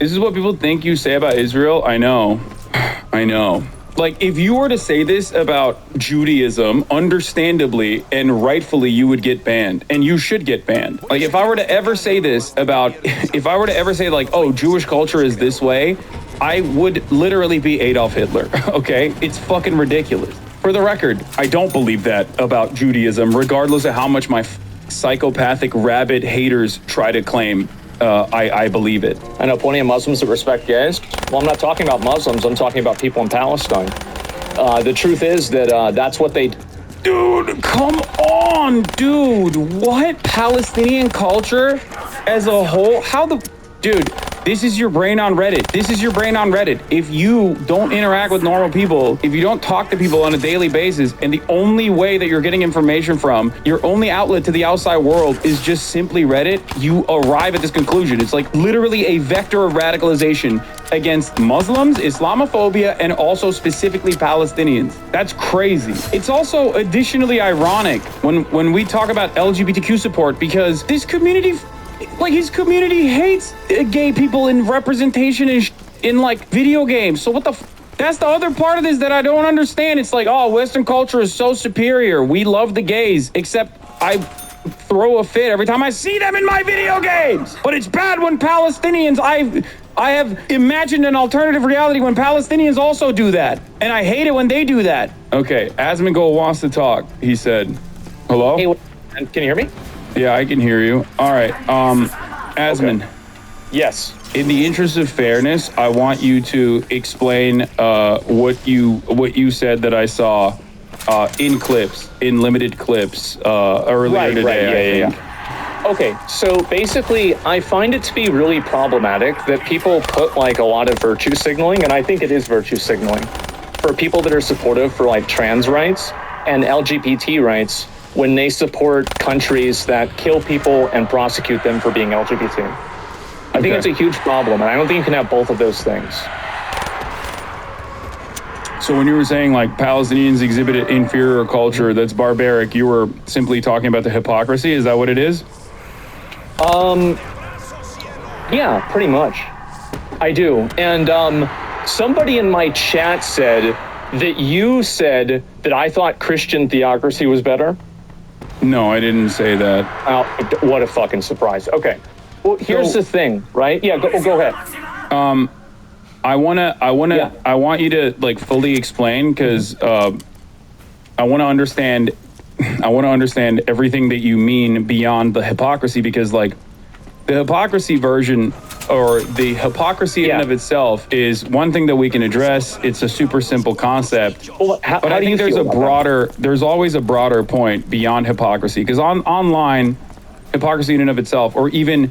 This is what people think you say about Israel. I know. I know. Like, if you were to say this about Judaism, understandably and rightfully, you would get banned, and you should get banned. Like, if I were to ever say this about, if I were to ever say, like, oh, Jewish culture is this way, I would literally be Adolf Hitler, okay? It's fucking ridiculous. For the record, I don't believe that about Judaism, regardless of how much my psychopathic rabid haters try to claim. I believe it. I know plenty of Muslims that respect gays. Well, I'm not talking about Muslims. I'm talking about people in Palestine. The truth is that that's what they... Dude, come on, dude. What? Palestinian culture as a whole? How the... Dude, this is your brain on Reddit. This is your brain on Reddit. If you don't interact with normal people, if you don't talk to people on a daily basis, and the only way that you're getting information from, your only outlet to the outside world is just simply Reddit, you arrive at this conclusion. It's like literally a vector of radicalization against Muslims, Islamophobia, and also specifically Palestinians. That's crazy. It's also additionally ironic when we talk about LGBTQ support, because this community... Like, his community hates gay people in representation in like video games. So what the that's the other part of this that I don't understand. It's like, oh, Western culture is so superior. We love the gays, except I throw a fit every time I see them in my video games. But it's bad when Palestinians, I have imagined an alternative reality when Palestinians also do that. And I hate it when they do that. Okay, Asmongold wants to talk, he said. Hello? Hey, can you hear me? Yeah, I can hear you. All right, Asmon. Okay. Yes. In the interest of fairness, I want you to explain what you said that I saw in limited clips earlier today. Yeah. Okay, so basically, I find it to be really problematic that people put like a lot of virtue signaling, and I think it is virtue signaling, for people that are supportive for like trans rights and LGBT rights, when they support countries that kill people and prosecute them for being LGBT. I think it's a huge problem, and I don't think you can have both of those things. So when you were saying like Palestinians exhibit inferior culture that's barbaric, you were simply talking about the hypocrisy? Is that what it is? Yeah, pretty much. I do. And somebody in my chat said that you said that I thought Christian theocracy was better. No, I didn't say that. Oh, what a fucking surprise. Okay. Well, here's the thing, right? Yeah, go ahead. I want you to like fully explain, because I want to understand everything that you mean beyond the hypocrisy, because like the hypocrisy version, or the hypocrisy in and of itself, is one thing that we can address. It's a super simple concept. Well, but I think there's always a broader point beyond hypocrisy, because online hypocrisy in and of itself, or even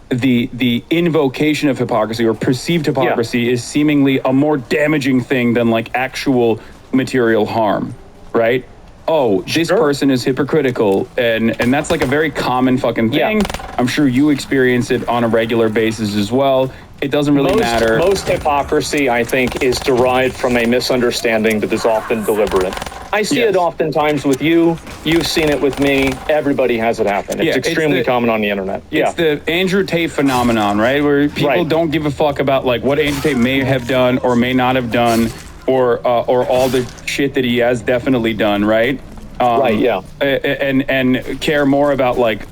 the invocation of hypocrisy or perceived hypocrisy, is seemingly a more damaging thing than like actual material harm, right? Oh, this person is hypocritical, and that's like a very common fucking thing. I'm sure you experience it on a regular basis as well. It doesn't really matter. Most hypocrisy, I think, is derived from a misunderstanding that is often deliberate. I see it oftentimes with you. You've seen it with me. Everybody has it happen. It's extremely common on the internet. It's the Andrew Tate phenomenon, right? Where people don't give a fuck about like what Andrew Tate may have done or may not have done, or all the shit that he has definitely done, right? And care more about like,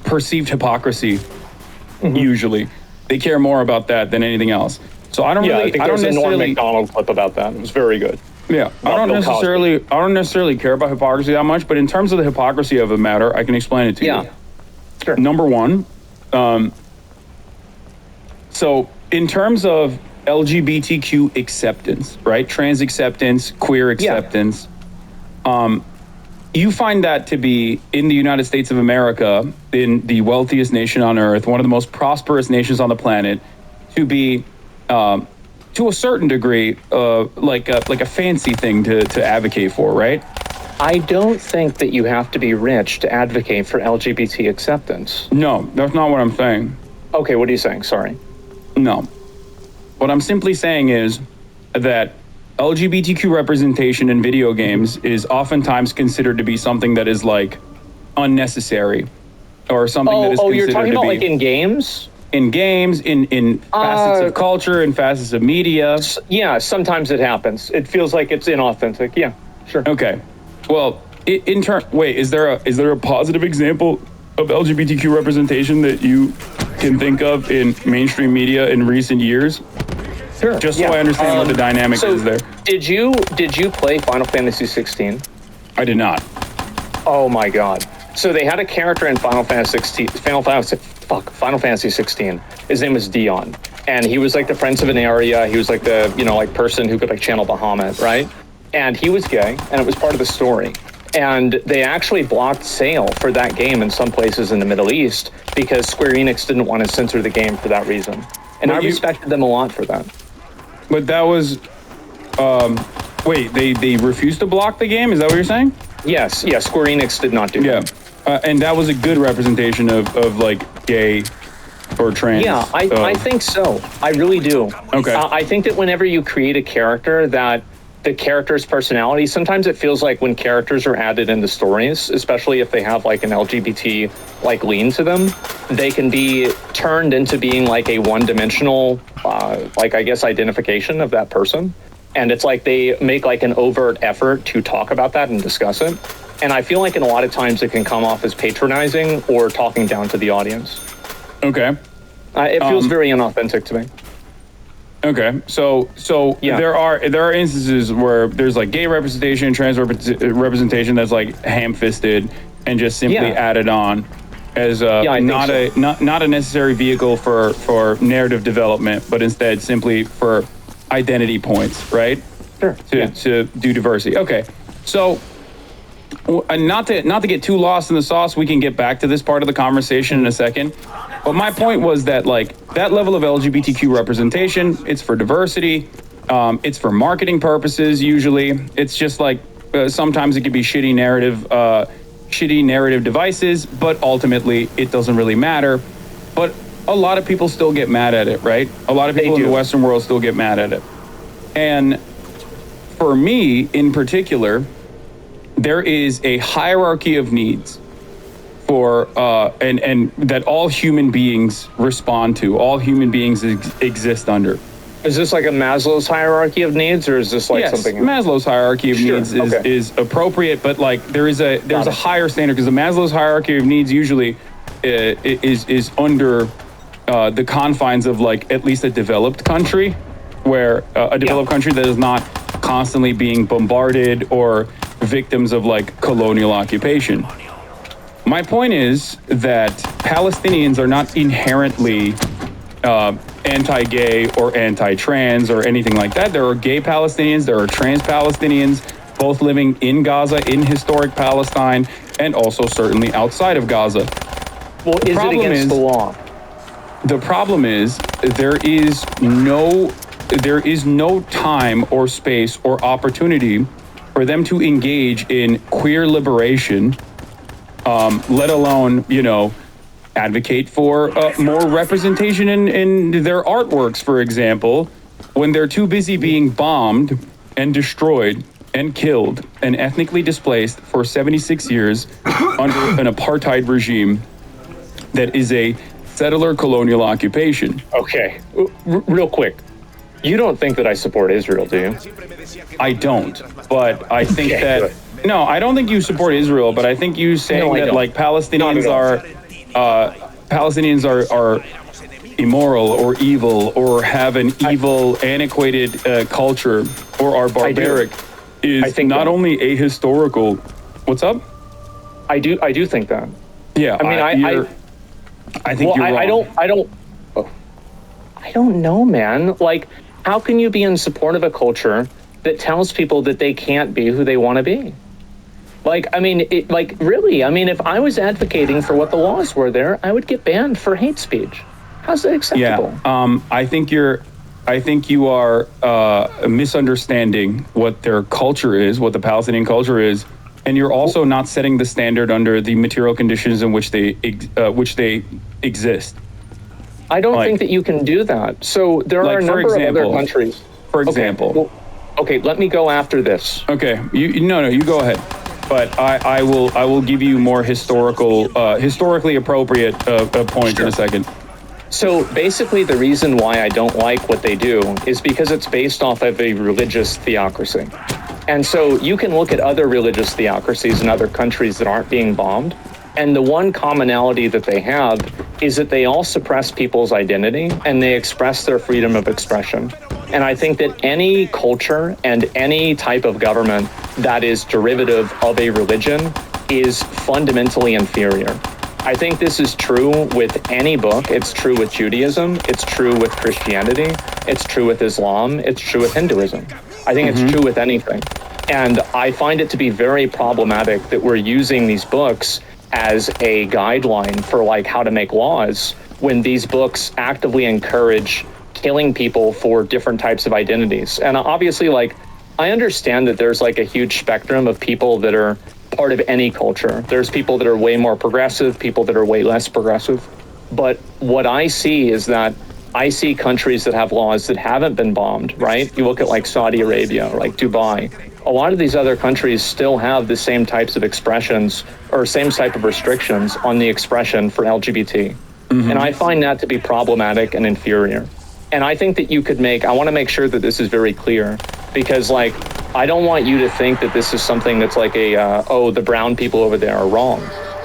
perceived hypocrisy. Usually, they care more about that than anything else. So I don't really. I don't necessarily. Norm Macdonald clip about that. It was very good. Yeah, I don't necessarily care about hypocrisy that much, but in terms of the hypocrisy of a matter, I can explain it to you. Sure. Number one, so in terms of LGBTQ acceptance, right? Trans acceptance, queer acceptance. You find that to be, in the United States of America, in the wealthiest nation on earth, one of the most prosperous nations on the planet, to be, to a certain degree, like a fancy thing to advocate for, right? I don't think that you have to be rich to advocate for LGBT acceptance. No, that's not what I'm saying. Okay, what are you saying? Sorry. No. What I'm simply saying is that LGBTQ representation in video games is oftentimes considered to be something that is like unnecessary, or something that is considered you're talking to about be, like in games? in games, in facets of culture, in facets of media? Yeah, sometimes it happens. It feels like it's inauthentic. Yeah, sure. Okay. Well, wait, is there a positive example of LGBTQ representation that you can think of in mainstream media in recent years? Sure. Just so I understand what the dynamic is there. Did you play Final Fantasy 16? I did not. Oh my god. So they had a character in Final Fantasy 16. His name was Dion. And he was like the prince of an area. He was like the, like person who could like channel Bahamut, right? And he was gay, and it was part of the story. And they actually blocked sale for that game in some places in the Middle East because Square Enix didn't want to censor the game for that reason. And I respected them a lot for that. But that was, wait, they refused to block the game? Is that what you're saying? Yes, Square Enix did not do that. And that was a good representation of like gay or trans. Yeah, I think so. I really do. Okay. I think that whenever you create a character that the character's personality, sometimes it feels like when characters are added into stories, especially if they have like an LGBT like lean to them, they can be turned into being like a one-dimensional, like I guess identification of that person. And it's like they make like an overt effort to talk about that and discuss it. And I feel like in a lot of times it can come off as patronizing or talking down to the audience. Okay. It feels very inauthentic to me. Okay, so Yeah. there are instances where there's like gay representation, trans representation that's like ham-fisted and just simply added on as not a necessary vehicle for narrative development, but instead simply for identity points, right? Sure. To do diversity. Okay, so not to get too lost in the sauce, we can get back to this part of the conversation in a second. But my point was that like that level of LGBTQ representation, it's for diversity, it's for marketing purposes. Usually, it's just like sometimes it could be shitty narrative devices, but ultimately it doesn't really matter. But a lot of people still get mad at it, right? A lot of people in the Western world still get mad at it. And for me in particular, there is a hierarchy of needs for and that all human beings respond to, all human beings exist under. Is this like a Maslow's hierarchy of needs, or is this like something? Maslow's hierarchy of needs is appropriate, but like there's a higher standard because the Maslow's hierarchy of needs usually is under the confines of like at least a developed country, where a developed country that is not constantly being bombarded or victims of like colonial occupation. My point is that Palestinians are not inherently anti-gay or anti-trans or anything like that. There are gay Palestinians, there are trans Palestinians, both living in Gaza, in historic Palestine, and also certainly outside of Gaza. Well, is it against the law? The problem is there is no time or space or opportunity for them to engage in queer liberation, let alone, advocate for more representation in their artworks, for example, when they're too busy being bombed and destroyed and killed and ethnically displaced for 76 years under an apartheid regime that is a settler colonial occupation. Okay, real quick. You don't think that I support Israel, do you? I don't, but I think that... No, I don't think you support Israel, but I think you saying that like Palestinians are immoral or evil or have an evil, antiquated culture or are barbaric is not only ahistorical. What's up? I do think that. Yeah, I think you're wrong. I don't know, man. Like, how can you be in support of a culture that tells people that they can't be who they want to be? Like, I mean, really, I mean, if I was advocating for what the laws were there, I would get banned for hate speech. How's that acceptable? Yeah, I think you are misunderstanding what their culture is, what the Palestinian culture is, and you're also not setting the standard under the material conditions in which they exist. I don't think that you can do that. So there are a number of other countries. For example. Okay, let me go after this. Okay, you go ahead. But I will give you more historically appropriate points in a second. So basically, the reason why I don't like what they do is because it's based off of a religious theocracy. And so you can look at other religious theocracies in other countries that aren't being bombed. And the one commonality that they have is that they all suppress people's identity and they express their freedom of expression. And I think that any culture and any type of government that is derivative of a religion is fundamentally inferior. I think this is true with any book. It's true with Judaism. It's true with Christianity. It's true with Islam. It's true with Hinduism. I think it's true with anything. And I find it to be very problematic that we're using these books as a guideline for like how to make laws when these books actively encourage killing people for different types of identities. And obviously, like, I understand that there's like a huge spectrum of people that are part of any culture. There's people that are way more progressive, people that are way less progressive. But what I see is that I see countries that have laws that haven't been bombed, right? You look at like Saudi Arabia or like Dubai. A lot of these other countries still have the same types of expressions or same type of restrictions on the expression for LGBT. And I find that to be problematic and inferior. And I think that you could I want to make sure that this is very clear, because like, I don't want you to think that this is something that's like the brown people over there are wrong.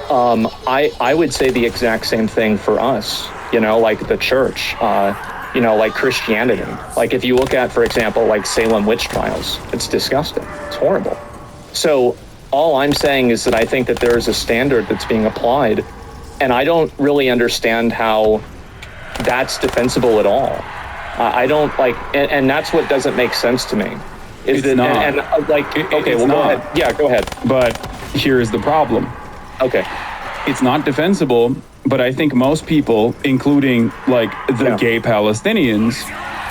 I would say the exact same thing for us, like the church, like Christianity. Like if you look at, for example, like Salem witch trials, it's disgusting. It's horrible. So all I'm saying is that I think that there is a standard that's being applied, and I don't really understand how that's defensible at all. I don't like, and that's what doesn't make sense to me. Is It's that, not. Okay, well, not. go ahead. Yeah, go ahead. But here's the problem. Okay. It's not defensible, but I think most people, including like the gay Palestinians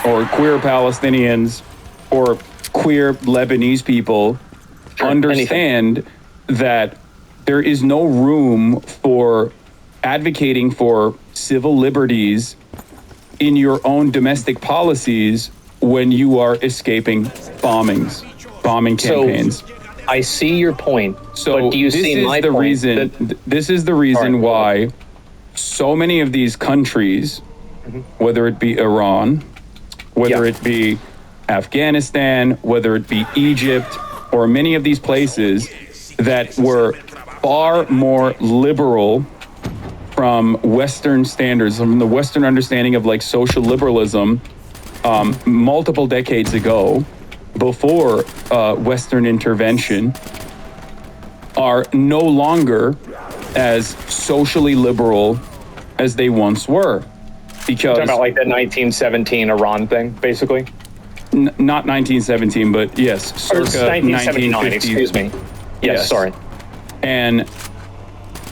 or queer Palestinians or queer Lebanese people, understand that there is no room for advocating for civil liberties in your own domestic policies when you are escaping bombing campaigns. So I see your point. So but do you see my point? This is the reason why so many of these countries, whether it be Iran, whether it be Afghanistan, whether it be Egypt, or many of these places that were far more liberal from Western standards, from the Western understanding of like social liberalism, multiple decades ago, before Western intervention, are no longer as socially liberal as they once were. Because talking about like the 1917 Iran thing, basically? Not 1917, but yes, Or circa 1979, 1950s. excuse me. Yes, sorry. And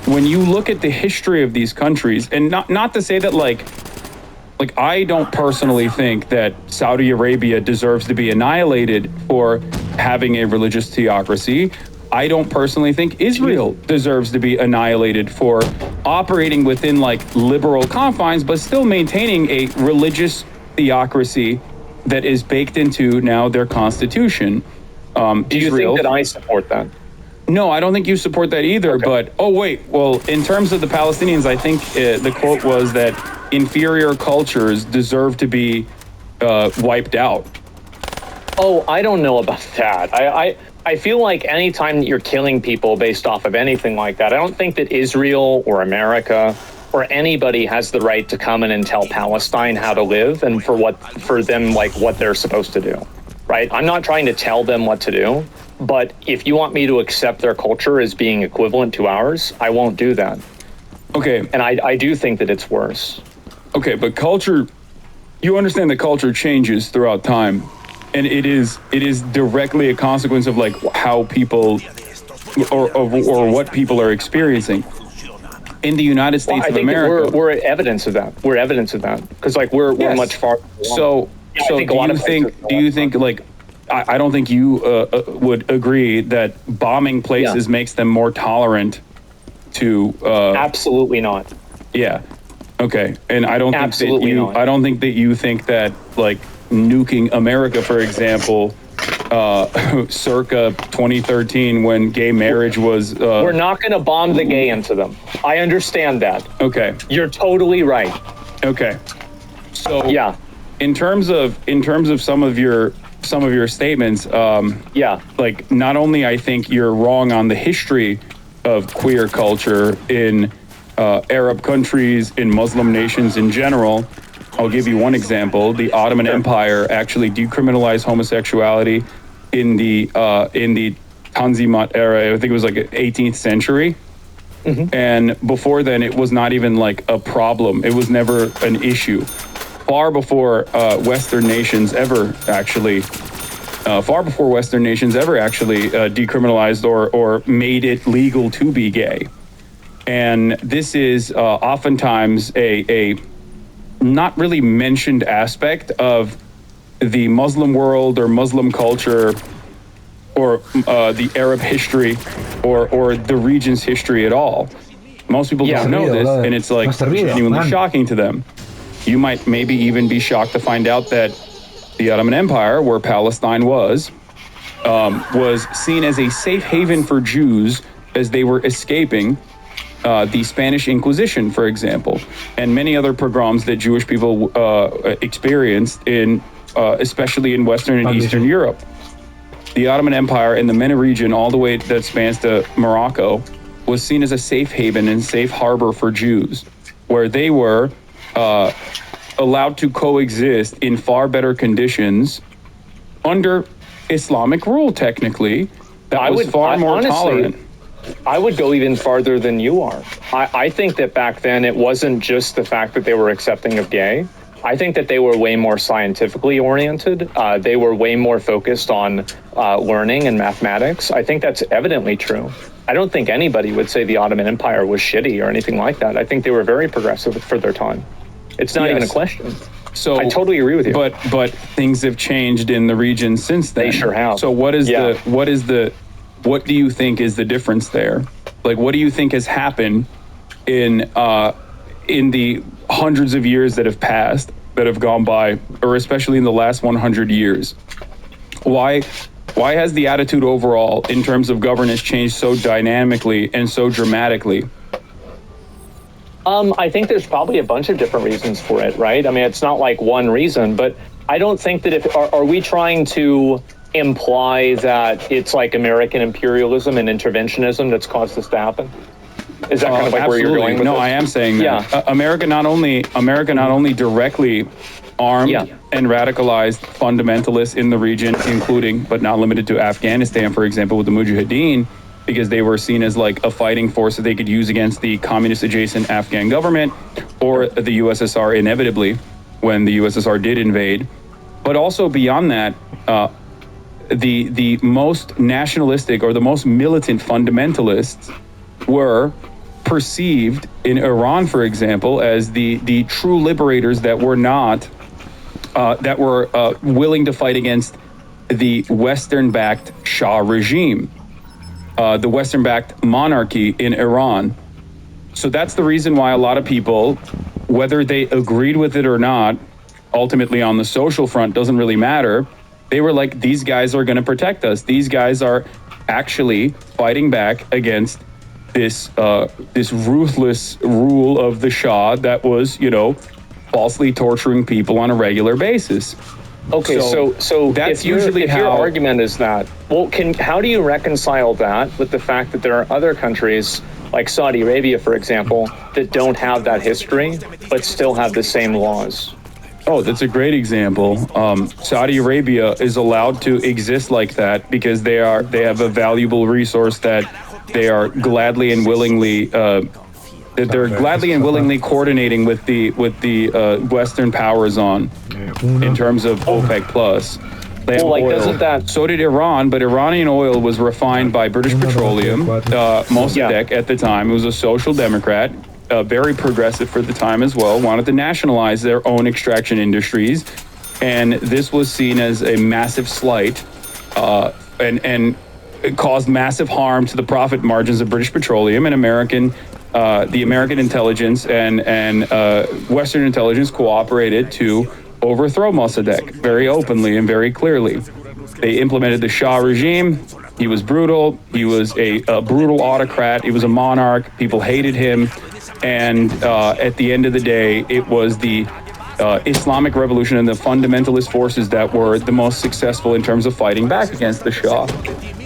when you look at the history of these countries, and not to say that like I don't personally think that Saudi Arabia deserves to be annihilated for having a religious theocracy. I don't personally think Israel deserves to be annihilated for operating within like liberal confines, but still maintaining a religious theocracy that is baked into now their constitution. Do you think that I support that? No, I don't think you support that either. Okay. But, in terms of the Palestinians, I think the quote was that inferior cultures deserve to be wiped out. Oh, I don't know about that. I feel like anytime that you're killing people based off of anything like that, I don't think that Israel or America or anybody has the right to come in and tell Palestine how to live and for them, like what they're supposed to do, right? I'm not trying to tell them what to do, but if you want me to accept their culture as being equivalent to ours, I won't do that. Okay. And I do think that it's worse. Okay, but culture, you understand that culture changes throughout time. And it is directly a consequence of like how people or what people are experiencing. In the United States of America, we're evidence of that. We're evidence of that because like we're much farther along. So do you think like I don't think you would agree that bombing places makes them more tolerant to absolutely not. Yeah. Okay. And I don't Absolutely not. I don't think that you think that like nuking America, for example, circa 2013 when gay marriage was we're not going to bomb the gay into them. I understand that. Okay. You're totally right. Okay. So Yeah. in terms of some of your statements, Yeah. like not only I think you're wrong on the history of queer culture in Arab countries, in Muslim nations in general. I'll give you one example. The Ottoman Empire actually decriminalized homosexuality in the Tanzimat era. I think it was like 18th century. And before then, it was not even like a problem. It was never an issue. Far before Western nations ever actually decriminalized or made it legal to be gay. And this is oftentimes a not really mentioned aspect of the Muslim world or Muslim culture or the Arab history or the region's history at all. Most people don't know this, and it's like genuinely shocking to them. You might maybe even be shocked to find out that the Ottoman Empire, where Palestine was seen as a safe haven for Jews as they were escaping the Spanish Inquisition, for example, and many other pogroms that Jewish people experienced especially in Western and Eastern Europe. The Ottoman Empire in the MENA region, all the way that spans to Morocco, was seen as a safe haven and safe harbor for Jews, where they were allowed to coexist in far better conditions under Islamic rule, technically. That was far more tolerant. I would go even farther than you are. I think that back then it wasn't just the fact that they were accepting of gay. I think that they were way more scientifically oriented. They were way more focused on learning and mathematics. I think that's evidently true. I don't think anybody would say the Ottoman Empire was shitty or anything like that. I think they were very progressive for their time. It's not even a question. So I totally agree with you. But things have changed in the region since then. They sure have. So what do you think is the difference there? Like, what do you think has happened in the hundreds of years that have passed, that have gone by, or especially in the last 100 years? Why has the attitude overall in terms of governance changed so dynamically and so dramatically? I think there's probably a bunch of different reasons for it, right? I mean, it's not like one reason, but I don't think that are we trying to imply that it's like American imperialism and interventionism that's caused this to happen? Is that kind of like where you're going with No, this? I am saying that. Yeah. America not only directly armed and radicalized fundamentalists in the region, including but not limited to Afghanistan, for example, with the Mujahideen, because they were seen as like a fighting force that they could use against the communist-adjacent Afghan government or the USSR inevitably when the USSR did invade. But also beyond that, the most nationalistic or the most militant fundamentalists were perceived in Iran, for example, as the true liberators that were not willing to fight against the Western-backed Shah regime, the Western-backed monarchy in Iran. So that's the reason why a lot of people, whether they agreed with it or not, ultimately on the social front doesn't really matter. They were like, these guys are going to protect us. These guys are actually fighting back against this ruthless rule of the Shah that was, falsely torturing people on a regular basis. Okay, so that's if your argument is that, well, how do you reconcile that with the fact that there are other countries like Saudi Arabia, for example, that don't have that history but still have the same laws? Oh, that's a great example. Saudi Arabia is allowed to exist like that because they have a valuable resource that they are gladly and willingly coordinating with the Western powers on in terms of OPEC plus. They have oil. Doesn't that? So did Iran, but Iranian oil was refined by British Petroleum. Mossadegh at the time was a social democrat. Very progressive for the time as well, wanted to nationalize their own extraction industries. And this was seen as a massive slight and it caused massive harm to the profit margins of British Petroleum and the American intelligence and Western intelligence cooperated to overthrow Mossadegh very openly and very clearly. They implemented the Shah regime. He was brutal. He was a brutal autocrat. He was a monarch. People hated him. And at the end of the day, it was the Islamic Revolution and the fundamentalist forces that were the most successful in terms of fighting back against the Shah.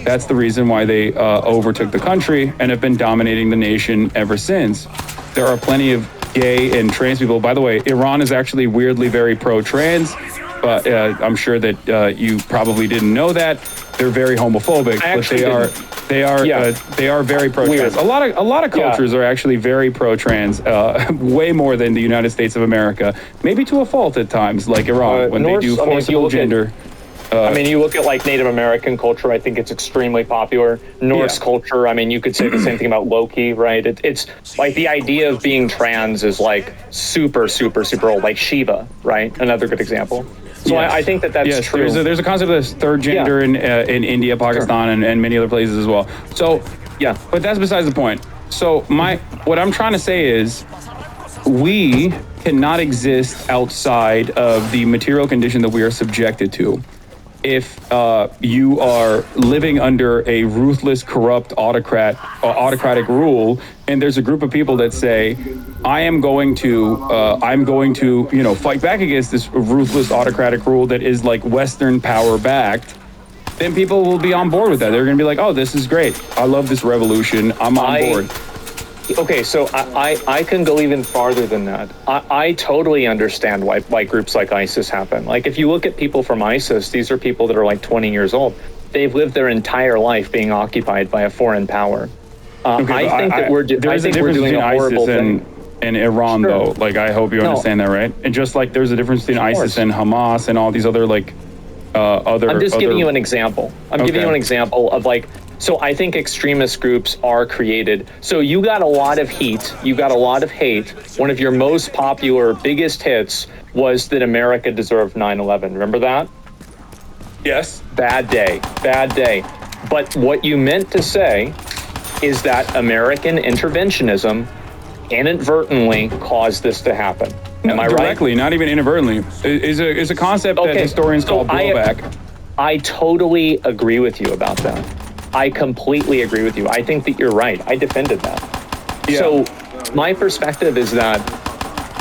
That's the reason why they overtook the country and have been dominating the nation ever since. There are plenty of gay and trans people. By the way, Iran is actually weirdly very pro-trans, but I'm sure that you probably didn't know that. They're very homophobic, but they are very pro-trans. A lot of cultures are actually very pro-trans, way more than the United States of America. Maybe to a fault at times, like Iran, when they do forcible gender. I mean, you look at like Native American culture, I think it's extremely popular. Norse culture, I mean, you could say the same thing about Loki, right? It's like the idea of being trans is like super, super, super old, like Shiva, right? Another good example. So I think that's true. There's a concept of third gender in India, Pakistan, and many other places as well. So, but that's besides the point. So what I'm trying to say is we cannot exist outside of the material condition that we are subjected to. If you are living under a ruthless, corrupt autocratic rule, and there's a group of people that say, I'm going to, fight back against this ruthless autocratic rule that is like Western power backed, then people will be on board with that. They're going to be like, oh, this is great. I love this revolution. I'm on board. Okay, so I can go even farther than that. I totally understand why groups like ISIS happen. Like, if you look at people from ISIS, these are people that are like 20 years old. They've lived their entire life being occupied by a foreign power. I think that we're doing a horrible thing. And Iran, though, like, I hope you understand that, right? And just like there's a difference between ISIS and Hamas and all these other I'm just giving you an example. I'm giving you an example of like. So I think extremist groups are created. So you got a lot of heat, you got a lot of hate. One of your most popular, biggest hits was that America deserved 9/11. Remember that? Yes. Bad day, bad day. But what you meant to say is that American interventionism inadvertently caused this to happen. Am I right? Directly, not even inadvertently. Is a concept that historians call blowback. I totally agree with you about that. I completely agree with you. I think that you're right. I defended that. Yeah. So my perspective is that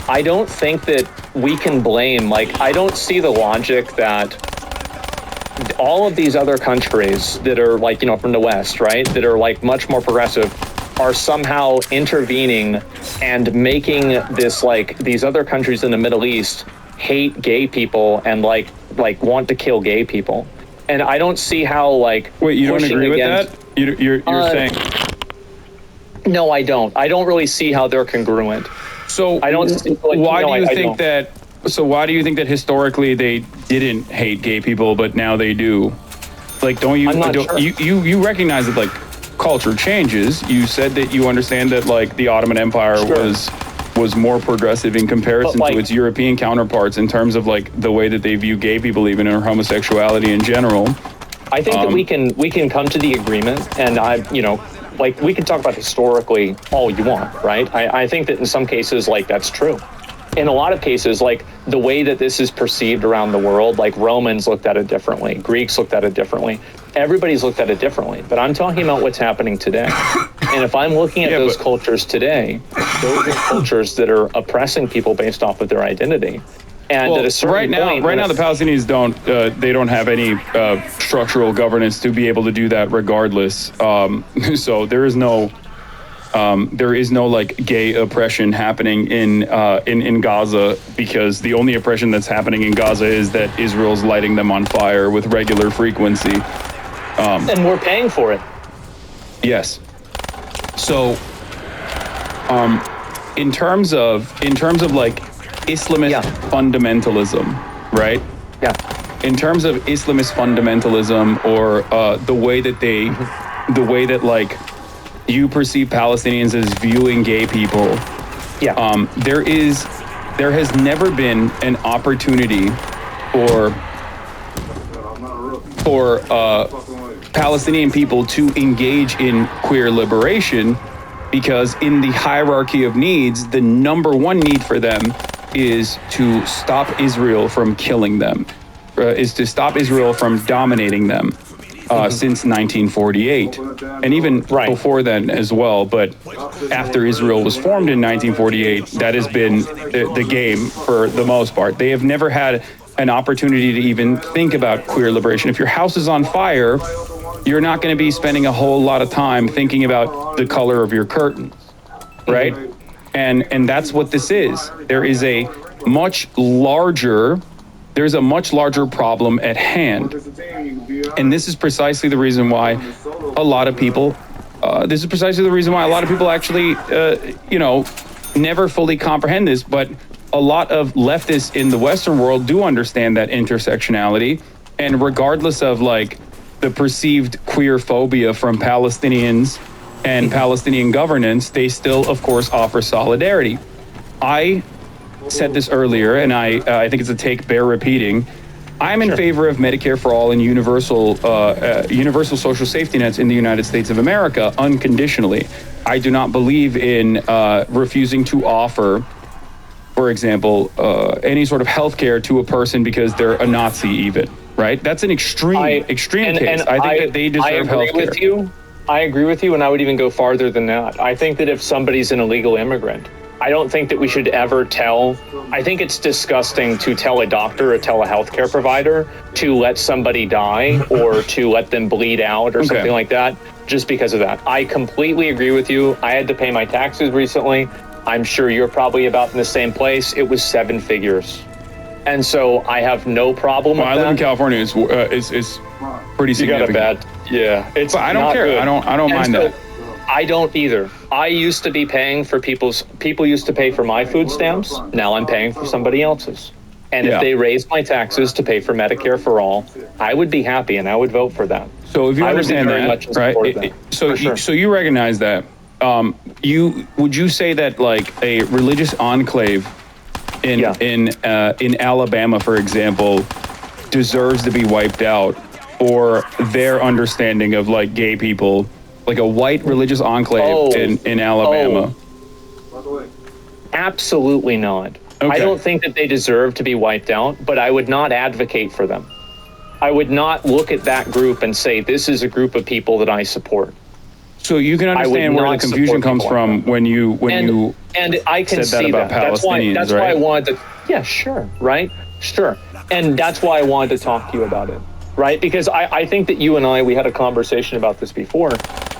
I don't think that we can blame, like, I don't see the logic that all of these other countries that are like, from the West, right, that are like much more progressive are somehow intervening and making this, like, these other countries in the Middle East hate gay people and like want to kill gay people. And I don't see how, like, wait, you don't agree with that? You're saying? No, I don't. I don't really see how they're congruent. So I don't. Why do you think that? So why do you think that historically they didn't hate gay people, but now they do? Like, don't you? I'm not sure. You recognize that, like, culture changes. You said that you understand that, like, the Ottoman Empire was more progressive in comparison to its European counterparts in terms of, like, the way that they view gay people, even, or homosexuality in general. I think that we can come to the agreement, and like, we can talk about historically all you want, right? I think that in some cases, like, that's true. In a lot of cases, like, the way that this is perceived around the world, like, Romans looked at it differently, Greeks looked at it differently, everybody's looked at it differently. But I'm talking about what's happening today. And if I'm looking at those cultures today, those are cultures that are oppressing people based off of their identity. And at a certain point, right now the Palestinians don't have any structural governance to be able to do that regardless. So there is no like gay oppression happening in Gaza, because the only oppression that's happening in Gaza is that Israel's lighting them on fire with regular frequency. And we're paying for it. Yes. So, in terms of like Islamist fundamentalism, right? Yeah. In terms of Islamist fundamentalism, or the way that like you perceive Palestinians as viewing gay people. Yeah. There has never been an opportunity for Palestinian people to engage in queer liberation, because in the hierarchy of needs, the number one need for them is to stop Israel from killing them, is to stop Israel from dominating them. since 1948, and even Right. before then as well. But after Israel was formed in 1948, that has been the game for the most part. They have never had an opportunity to even think about queer liberation. If your house is on fire, you're not going to be spending a whole lot of time thinking about the color of your curtains, right? And that's what this is. There's a much larger problem at hand. And this is precisely the reason why a lot of people actually, never fully comprehend this, but a lot of leftists in the Western world do understand that intersectionality. And regardless of like the perceived queer phobia from Palestinians and Palestinian governance, they still, of course, offer solidarity. I said this earlier, and I think it's a take bear repeating. I'm in favor of Medicare for all and universal social safety nets in the United States of America unconditionally. I do not believe in refusing to offer, for example, any sort of health care to a person because they're a Nazi even, right? That's an extreme case. I think that they deserve health care. I agree with you, and I would even go farther than that. I think that if somebody's an illegal immigrant, I don't think that we should ever I think it's disgusting to tell a doctor or tell a healthcare provider to let somebody die or to let them bleed out or something like that just because of that. I completely agree with you. I had to pay my taxes recently. I'm sure you're probably about in the same place. It was 7 figures. And so I have no problem with that. I live in California. It's pretty significant. You got a bad, yeah. But I don't care. Good. I don't mind that. I don't either. I used to be paying for people used to pay for my food stamps. Now I'm paying for somebody else's. And if they raise my taxes to pay for Medicare for all, I would be happy and I would vote for that. So if you understand that, right? So you recognize that. Would you say that like a religious enclave in Alabama, for example, deserves to be wiped out for their understanding of like gay people? Like a white religious enclave in Alabama? Absolutely not. Okay. I don't think that they deserve to be wiped out, but I would not advocate for them. I would not look at that group and say, this is a group of people that I support. So you can understand where the confusion comes from when you I can said see that about Palestinians, that's why I wanted to, yeah, sure, right? Sure. And that's why I wanted to talk to you about it. Right? Because I think that you and we had a conversation about this before,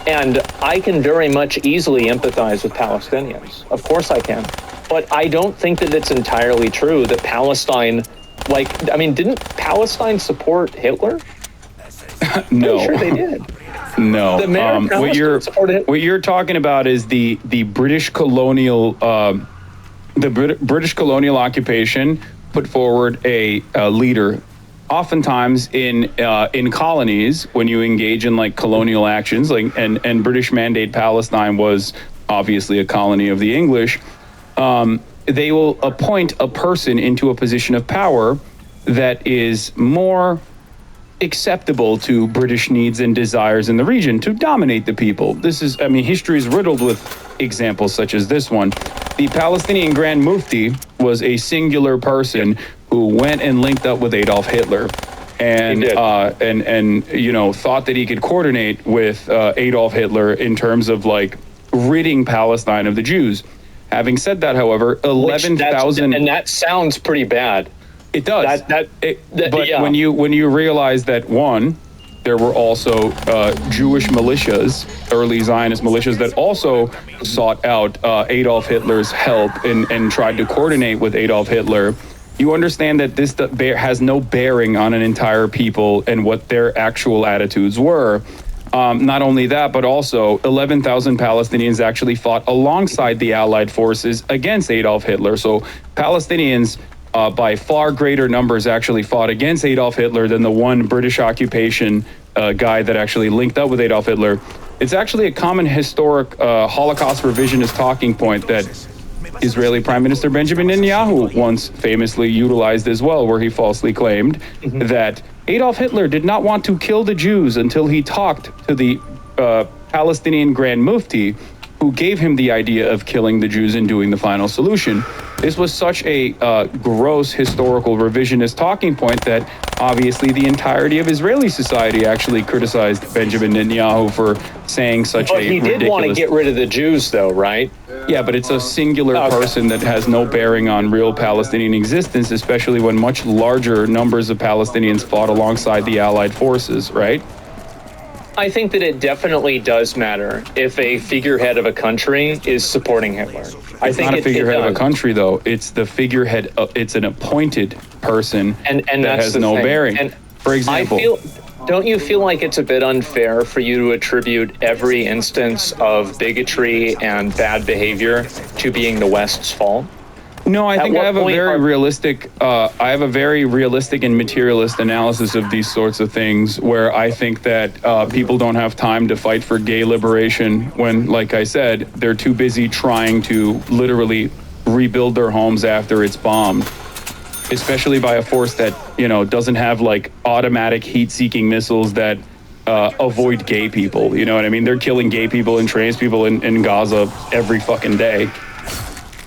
and I can very much easily empathize with Palestinians. Of course I can. But I don't think that it's entirely true that Palestine, didn't Palestine support Hitler? No. I'm sure they did. No. What you're talking about is the British colonial British colonial occupation put forward a leader. Oftentimes in colonies, when you engage in like colonial actions, like and British Mandate Palestine was obviously a colony of the English, they will appoint a person into a position of power that is more acceptable to British needs and desires in the region to dominate the people. History is riddled with examples such as this one. The Palestinian Grand Mufti was a singular person who went and linked up with Adolf Hitler and thought that he could coordinate with Adolf Hitler in terms of like ridding Palestine of the Jews. Having said that, however, 11,000 and that sounds pretty bad. It does. When you realize that one, there were also Jewish militias, early Zionist militias that also sought out Adolf Hitler's help and tried to coordinate with Adolf Hitler. You understand that this has no bearing on an entire people and what their actual attitudes were. Not only that, but also 11,000 Palestinians actually fought alongside the Allied forces against Adolf Hitler. So Palestinians, by far greater numbers, actually fought against Adolf Hitler than the one British occupation guy that actually linked up with Adolf Hitler. It's actually a common historic Holocaust revisionist talking point that Israeli Prime Minister Benjamin Netanyahu once famously utilized as well, where he falsely claimed that Adolf Hitler did not want to kill the Jews until he talked to the Palestinian Grand Mufti, who gave him the idea of killing the Jews and doing the final solution. This was such a gross historical revisionist talking point that obviously the entirety of Israeli society actually criticized Benjamin Netanyahu for saying such But a he did ridiculous... want to get rid of the Jews, though, right? Yeah, but it's a singular Okay. person that has no bearing on real Palestinian existence, especially when much larger numbers of Palestinians fought alongside the Allied forces, right? I think that it definitely does matter if a figurehead of a country is supporting Hitler. I It's think not a it figurehead of a does. country, though. It's the figurehead. It's an appointed person And that that's has the no thing. bearing. And For example, don't you feel like it's a bit unfair for you to attribute every instance of bigotry and bad behavior to being the West's fault? no, I At think I what have a point very are- realistic. I have a very realistic and materialist analysis of these sorts of things, where I think that people don't have time to fight for gay liberation when, like I said, they're too busy trying to literally rebuild their homes after it's bombed. Especially by a force that, you know, doesn't have like automatic heat-seeking missiles that avoid gay people. You know what I mean? They're killing gay people and trans people in Gaza every fucking day.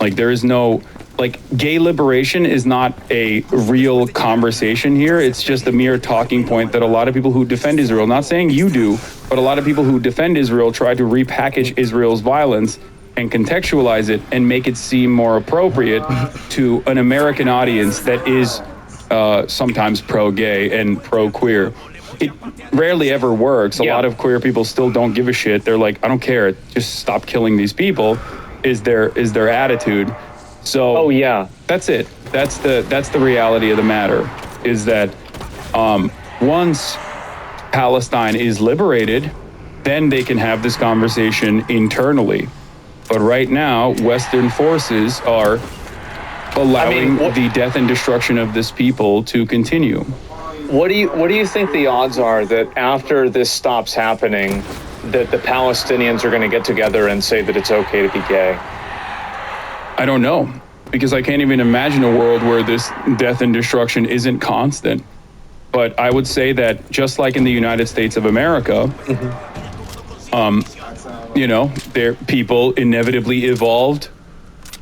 Like, there is no, like, gay liberation is not a real conversation here. It's just a mere talking point that a lot of people who defend Israel, not saying you do, but a lot of people who defend Israel try to repackage Israel's violence and contextualize it and make it seem more appropriate to an American audience that is sometimes pro-gay and pro-queer. It rarely ever works. A Yeah. lot of queer people still don't give a shit. They're like, I don't care. Just stop killing these people. Is their attitude. So Oh, yeah. that's it. That's the reality of the matter. Is that once Palestine is liberated, then they can have this conversation internally. But right now, Western forces are allowing what- the death and destruction of this people to continue. What do you think the odds are that after this stops happening, that the Palestinians are going to get together and say that it's okay to be gay? I don't know, because I can't even imagine a world where this death and destruction isn't constant. But I would say that just like in the United States of America, you know, their people inevitably evolved,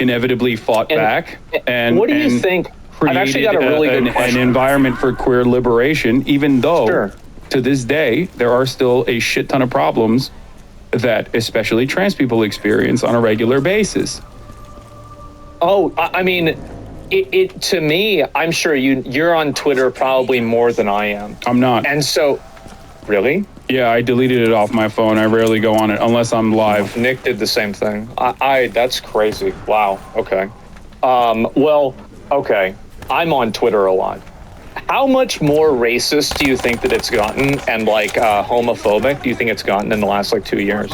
inevitably fought back, and what do you and think? I've actually got a created really good an question. environment for queer liberation, even though Sure. to this day there are still a shit ton of problems that especially trans people experience on a regular basis. Oh, I mean, it to me, I'm sure you're on Twitter probably more than I am. I'm not. And so, really? Yeah, I deleted it off my phone. I rarely go on it unless I'm live. Nick did the same thing. I that's crazy. Wow. Okay. Well, okay. I'm on Twitter a lot. How much more racist do you think that it's gotten, and like homophobic do you think it's gotten in the last like 2 years?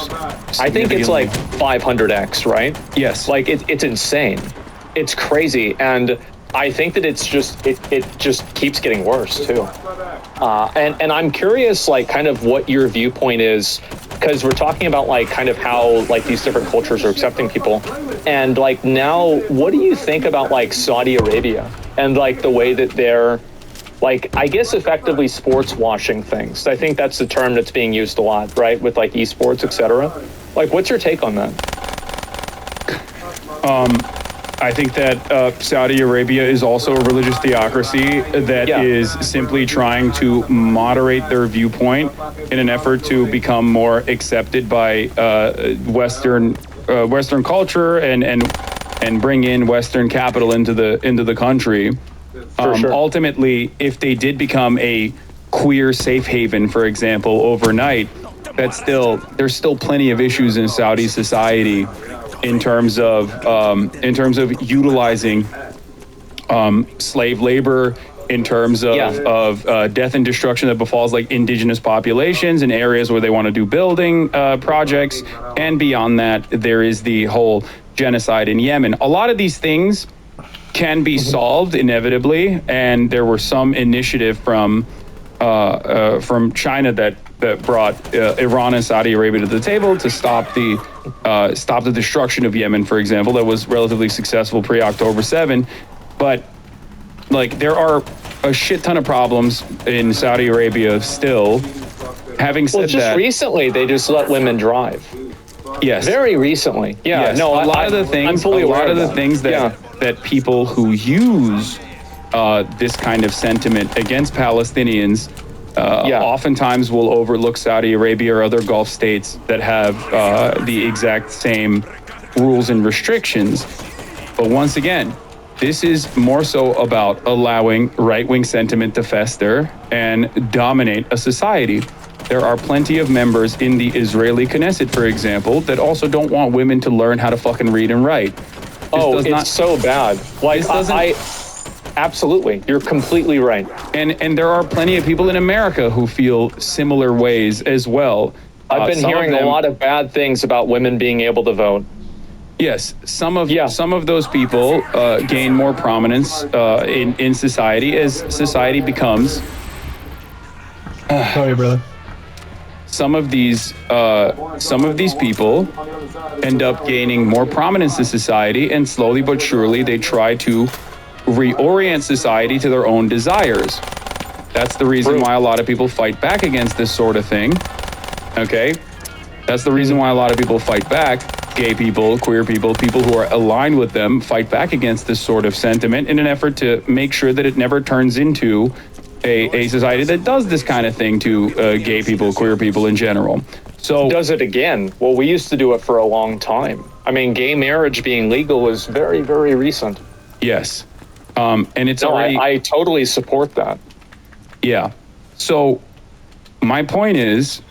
I think it's like 500x, right? Yes. Like it's insane. It's crazy, and I think that it's just it just keeps getting worse too. And I'm curious, like, kind of what your viewpoint is, because we're talking about like kind of how like these different cultures are accepting people, and like now, what do you think about like Saudi Arabia and like the way that they're like, I guess, effectively sports washing things? I think that's the term that's being used a lot, right, with like esports, etc. Like, what's your take on that? I think that Saudi Arabia is also a religious theocracy that is simply trying to moderate their viewpoint in an effort to become more accepted by Western culture and bring in Western capital into the country. Sure. Ultimately, if they did become a queer safe haven, for example, overnight, there's still plenty of issues in Saudi society in terms of utilizing slave labor, in terms of death and destruction that befalls like indigenous populations in areas where they want to do building projects, and beyond that, there is the whole genocide in Yemen. A lot of these things can be solved inevitably, and there were some initiative from China that brought Iran and Saudi Arabia to the table to stop the destruction of Yemen, for example. That was relatively successful pre-October 7. But like, there are a shit ton of problems in Saudi Arabia still. Having said that, Recently they just let women drive. yes, Very recently. Yeah. yes, No, a lot of the things, I'm fully aware of that. things that that people who use this kind of sentiment against Palestinians oftentimes will overlook Saudi Arabia or other Gulf states that have the exact same rules and restrictions. But once again, this is more so about allowing right-wing sentiment to fester and dominate a society. There are plenty of members in the Israeli Knesset, for example, that also don't want women to learn how to fucking read and write. It's so bad. Like, absolutely, you're completely right. And there are plenty of people in America who feel similar ways as well. I've been hearing a lot of bad things about women being able to vote. Yes, some of those people gain more prominence in society as society becomes. Sorry, brother. Some of these people end up gaining more prominence in society, and slowly but surely they try to reorient society to their own desires. That's the reason why a lot of people fight back against this sort of thing. Okay? That's the reason why a lot of people fight back. Gay people, queer people, people who are aligned with them fight back against this sort of sentiment in an effort to make sure that it never turns into a society that does this kind of thing to gay people, queer people in general. So does it again? Well, we used to do it for a long time. I mean, gay marriage being legal is very, very recent. Yes. And it's already... I totally support that. Yeah. So my point is...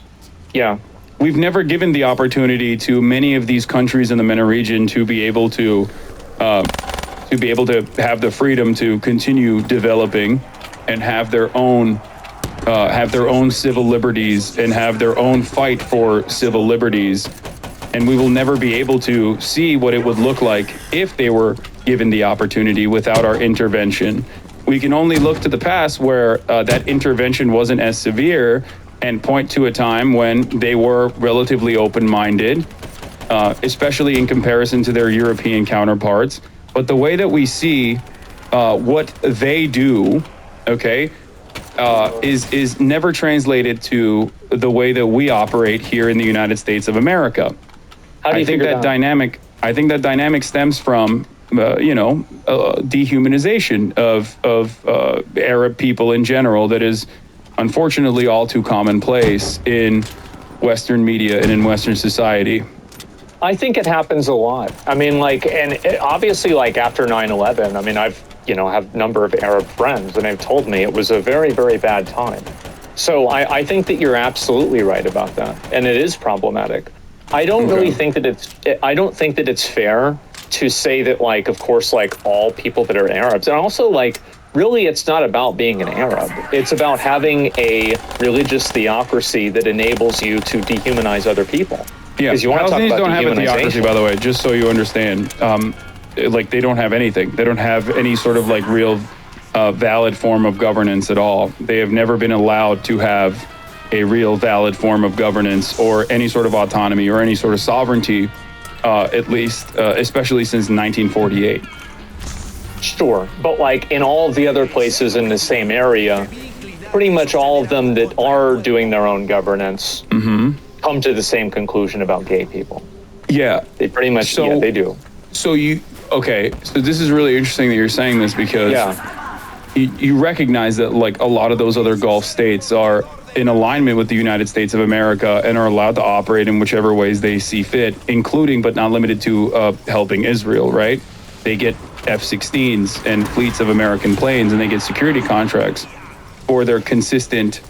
Yeah. We've never given the opportunity to many of these countries in the MENA region to be able to have the freedom to continue developing and have their own civil liberties and have their own fight for civil liberties. And we will never be able to see what it would look like if they were given the opportunity without our intervention. We can only look to the past where that intervention wasn't as severe and point to a time when they were relatively open-minded, especially in comparison to their European counterparts. But the way that we see what they do, okay, is never translated to the way that we operate here in the United States of America. How do you think that dynamic? I think that dynamic stems from dehumanization of Arab people in general. That is unfortunately all too commonplace in Western media and in Western society. I think it happens a lot. I mean, obviously, after 9/11, I mean, have a number of Arab friends, and they've told me it was a very, very bad time. So I think that you're absolutely right about that, and it is problematic. I don't really think that it's fair to say that, of course, all people that are Arabs, and also, really, it's not about being an Arab. It's about having a religious theocracy that enables you to dehumanize other people. Yeah, Palestinians don't have a theocracy, by the way, just so you understand. They don't have anything. They don't have any sort of real valid form of governance at all. They have never been allowed to have a real valid form of governance or any sort of autonomy or any sort of sovereignty, at least, especially since 1948. Sure, but in all of the other places in the same area, pretty much all of them that are doing their own governance come to the same conclusion about gay people. Yeah. They pretty much, they do. So this is really interesting that you're saying this because you recognize that a lot of those other Gulf states are in alignment with the United States of America and are allowed to operate in whichever ways they see fit, including but not limited to helping Israel, right? They get F-16s and fleets of American planes, and they get security contracts for their consistent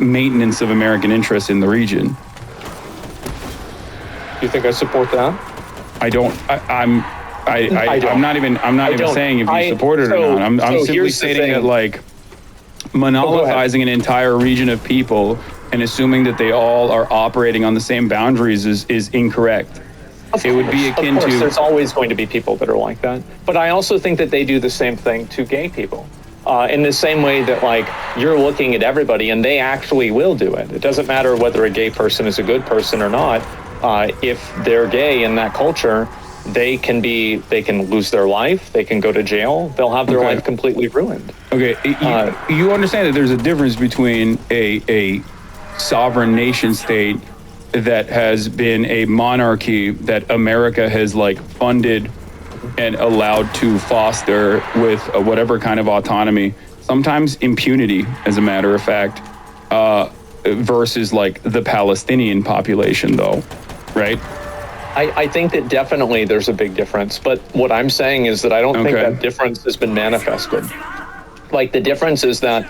maintenance of American interests in the region. Do you think I support that? I don't. I'm not even saying if you support it or not. I'm simply stating that monopolizing an entire region of people and assuming that they all are operating on the same boundaries is incorrect. It would be akin of course, to... There's always going to be people that are like that. But I also think that they do the same thing to gay people. In the same way that you're looking at everybody and they actually will do it. It doesn't matter whether a gay person is a good person or not. If they're gay in that culture, they can lose their life. They can go to jail. They'll have their life completely ruined. Okay. You understand that there's a difference between a sovereign nation state that has been a monarchy that America has funded and allowed to foster with whatever kind of autonomy, sometimes impunity, as a matter of fact, versus like the Palestinian population, though, right? I think that definitely there's a big difference, but what I'm saying is that I don't think that difference has been manifested. Like, the difference is that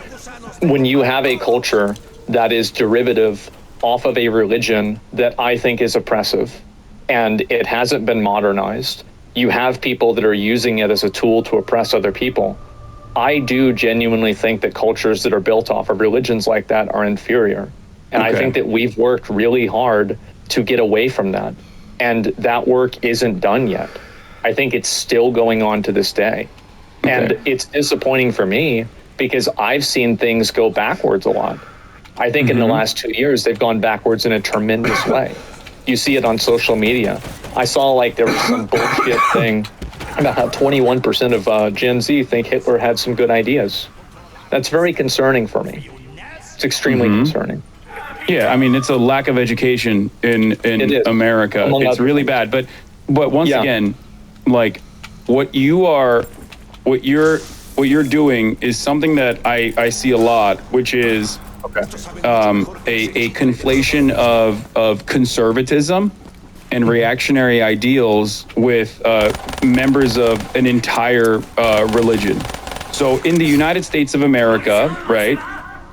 when you have a culture that is derivative off of a religion that I think is oppressive and it hasn't been modernized, you have people that are using it as a tool to oppress other people. I do genuinely think that cultures that are built off of religions like that are inferior. And I think that we've worked really hard to get away from that. And that work isn't done yet. I think it's still going on to this day. And it's disappointing for me because I've seen things go backwards a lot. I think in the last 2 years, they've gone backwards in a tremendous way. You see it on social media. I saw like there was some bullshit thing about how 21% of Gen Z think Hitler had some good ideas. That's very concerning for me. It's extremely concerning. Yeah, I mean, it's a lack of education in America. It's really bad. But once again, like what you're doing is something that I see a lot, which is a conflation of conservatism and reactionary ideals with members of an entire religion. So in the United States of America, right,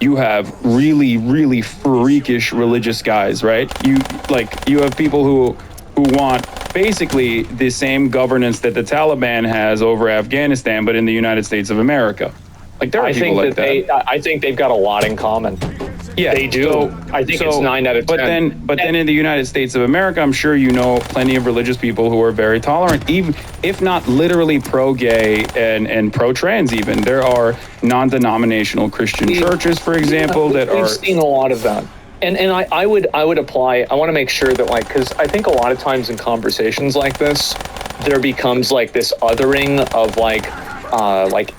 you have really, really freakish religious guys, right? You have people who want basically the same governance that the Taliban has over Afghanistan, but in the United States of America. Like, there are people like that. I think they've got a lot in common. Yeah, they do. So, I think it's 9 out of 10. But then in the United States of America, I'm sure you know plenty of religious people who are very tolerant, even if not literally pro-gay and pro-trans even. There are non-denominational Christian churches, for example, that are... We've seen a lot of that. And I would apply, I want to make sure that, like, because I think a lot of times in conversations like this, there becomes like this othering of like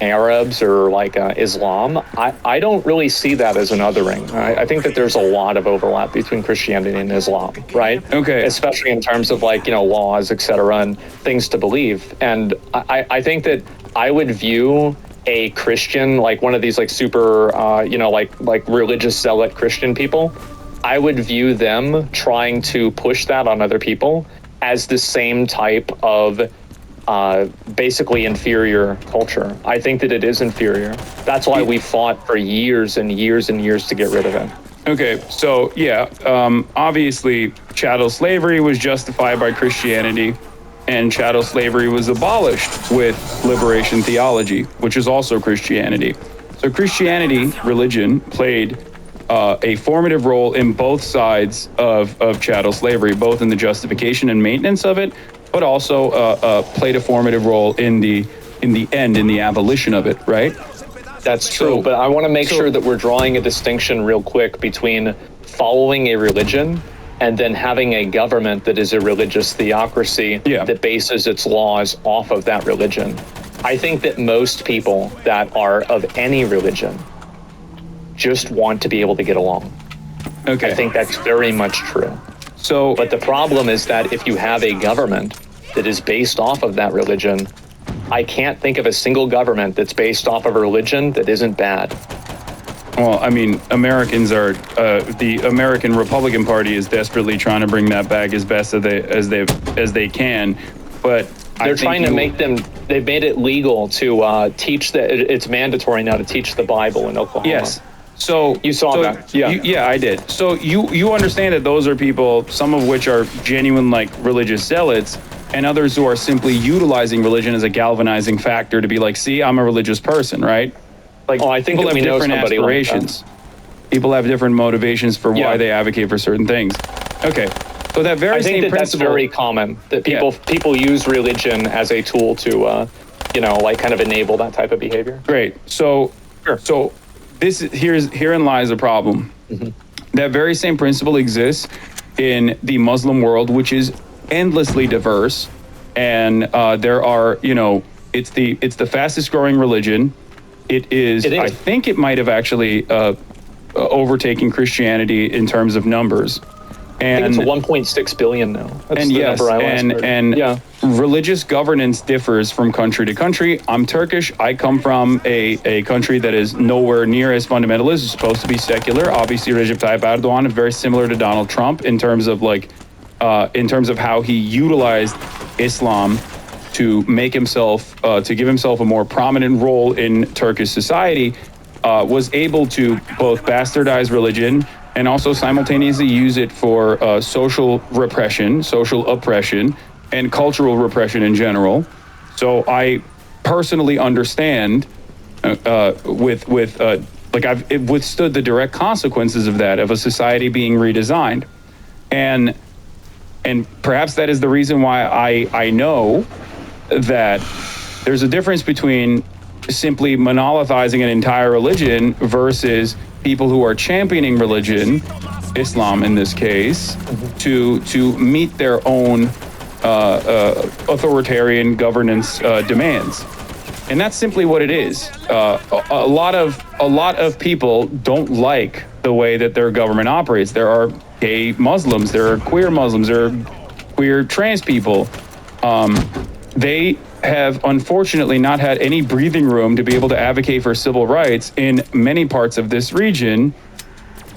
Arabs or like Islam. I don't really see that as an othering. I think that there's a lot of overlap between Christianity and Islam, right? Okay. Especially in terms of like, laws, et cetera, and things to believe. And I think that I would view a Christian, like one of these like super, like religious zealot Christian people, I would view them trying to push that on other people as the same type of basically inferior culture. I think that it is inferior. That's why we fought for years and years and years to get rid of it. Okay, so yeah, obviously chattel slavery was justified by Christianity, and chattel slavery was abolished with liberation theology, which is also Christianity. So Christianity, religion, played a formative role in both sides of chattel slavery, both in the justification and maintenance of it, but also played a formative role in the abolition of it, right? That's true, but I want to make sure that we're drawing a distinction real quick between following a religion and then having a government that is a religious theocracy that bases its laws off of that religion. I think that most people that are of any religion just want to be able to get along. Okay. I think that's very much true. But the problem is that if you have a government that is based off of that religion, I can't think of a single government that's based off of a religion that isn't bad. Well, I mean, Americans are, the American Republican Party is desperately trying to bring that back as best as they can, but they're trying to make them, they've made it legal to teach it's mandatory now to teach the Bible in Oklahoma. Yes. So you saw that. Yeah, I did. So you understand that those are people, some of which are genuine like religious zealots, and others who are simply utilizing religion as a galvanizing factor to be like, see, I'm a religious person, right? Like, I think people have different aspirations. Like people have different motivations for why they advocate for certain things. Okay. So that very same principle, that's very common, that people use religion as a tool to like kind of enable that type of behavior. Great. So herein lies a problem. Mm-hmm. That very same principle exists in the Muslim world, which is endlessly diverse, and there are, it's the fastest growing religion. It is. I think it might have actually overtaken Christianity in terms of numbers. I think it's 1.6 billion now. That's and the yes, number I last heard. and Yeah. religious governance differs from country to country. I'm Turkish. I come from a country that is nowhere near as fundamentalist. It's supposed to be secular. Obviously, Recep Tayyip Erdogan is very similar to Donald Trump in terms of how he utilized Islam to make himself, to give himself a more prominent role in Turkish society, was able to both bastardize religion and also simultaneously use it for social repression, social oppression, and cultural repression in general. So I personally understand I've withstood the direct consequences of that, of a society being redesigned. And perhaps that is the reason why I know that there's a difference between simply monolithizing an entire religion versus people who are championing religion, Islam in this case, to meet their own authoritarian governance demands. And that's simply what it is. A lot of people don't like the way that their government operates. There are gay Muslims, there are queer Muslims, there are queer trans people. They have unfortunately not had any breathing room to be able to advocate for civil rights in many parts of this region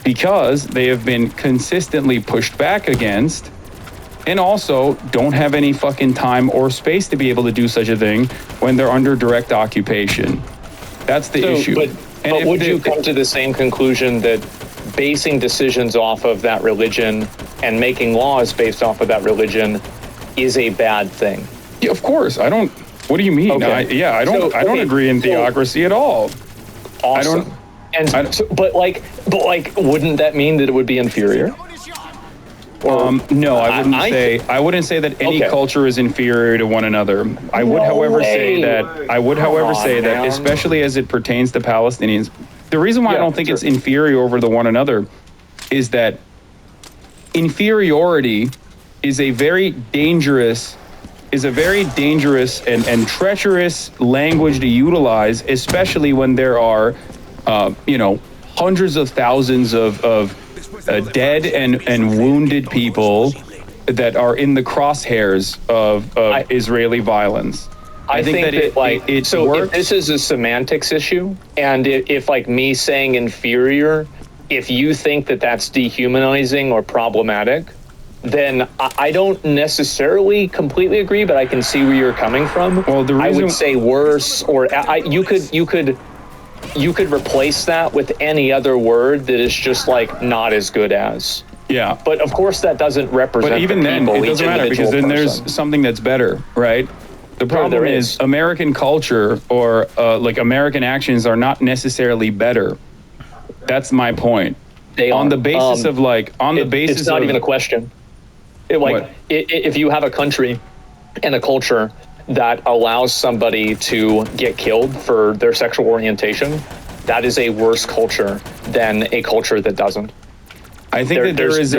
because they have been consistently pushed back against, and also don't have any fucking time or space to be able to do such a thing when they're under direct occupation. That's the issue. But would you come to the same conclusion that basing decisions off of that religion and making laws based off of that religion is a bad thing? Yeah, of course. I don't. What do you mean? Okay. I don't agree in theocracy at all. Awesome. But wouldn't that mean that it would be inferior? No, I wouldn't say that any culture is inferior to one another. I would, however, say that especially as it pertains to Palestinians, the reason why I don't think it's inferior over the one another is that inferiority is a very dangerous and treacherous language to utilize, especially when there are, hundreds of thousands of dead and wounded people that are in the crosshairs of Israeli violence. I think that it works. If this is a semantics issue, and if me saying inferior, if you think that that's dehumanizing or problematic, then I don't necessarily completely agree, but I can see where you're coming from. Well, I would say worse, or you could replace that with any other word that is just not as good as. Yeah. But of course that doesn't represent. But even then, it doesn't matter because then there's something that's better, right? The problem is American culture or American actions are not necessarily better. That's my point. On the basis of it's not even a question. If you have a country and a culture that allows somebody to get killed for their sexual orientation, that is a worse culture than a culture that doesn't. I think there's